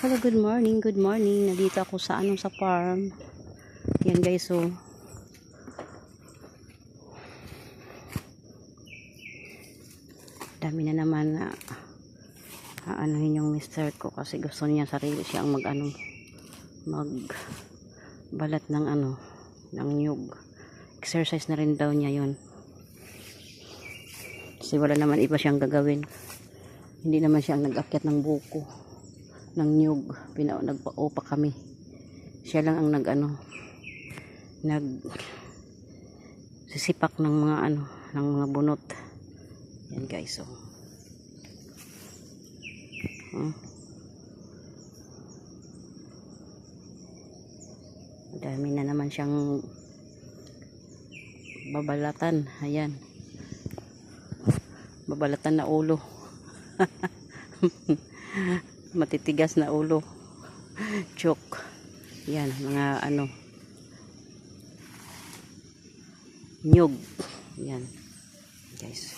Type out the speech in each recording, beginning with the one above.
Hello, good morning, good morning. Nandito ako sa sa farm. Yan guys, so dami na naman na anuhin yung mister ko kasi gusto niya sarili siyang magbalat ng ng nyug. Exercise na rin daw niya yun. Kasi wala naman iba siyang gagawin. Hindi naman siya ang nag-akyat ng buko ng nyug. Nagpa-opa kami. Siya lang ang sisipak ng mga ng mga bunot. Yan guys, so dami na naman siyang babalatan. Ayan, babalatan na ulo. Matitigas na ulo. Chok. Yan, mga nyug. Yan guys.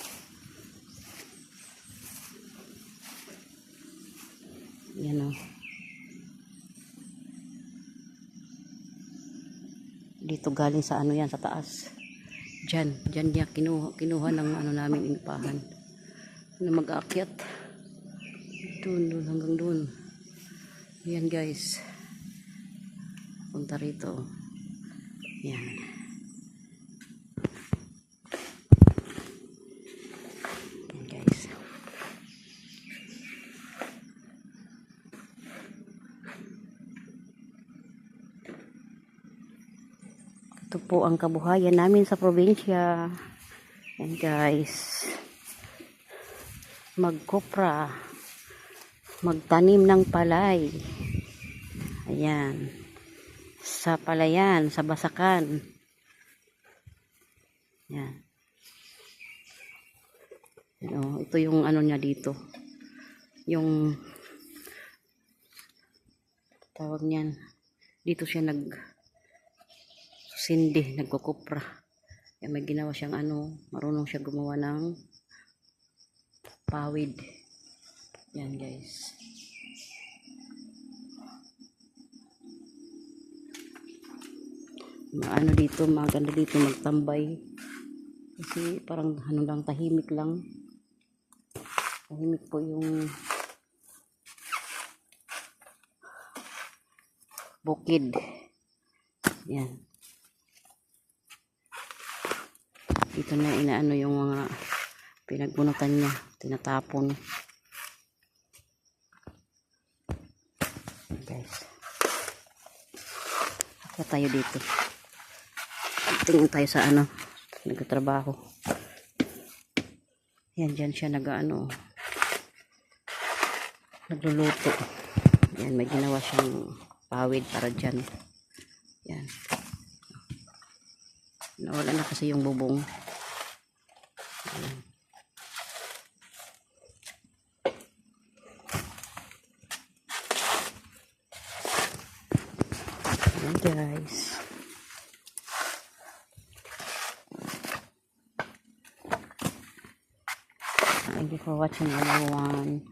Yan o. Dito galing sa yan, sa taas. Diyan niya kinuha ng namin inupahan na mag-aakyat. Doon hanggang doon. Yan guys. Punta rito. Yan. Yan guys. Ito po ang kabuhayan namin sa probinsya. Yan guys. Magkopra. Magtanim ng palay. Ayan. Sa palayan, sa basakan. Yan. Ito yung niya dito. Yung tawag niyan. Dito siya sindi, nagkukupra. Kaya may ginawa siyang marunong siya gumawa ng pawid. Yan guys. Dito, maganda dito magtambay. Kasi parang lang, tahimik lang. Tahimik po yung bukid. Yan. Dito na yung mga pinagbunutan niya, tinatapon. Guys. Akit tayo dito. Tingin tayo sa nagtatrabaho. Yan, dyan siya nagluluto. Yan, may ginawa siyang pawid para dyan. Yan. Nawala na kasi yung bubong. Yan. Yan guys. Thank you for watching everyone.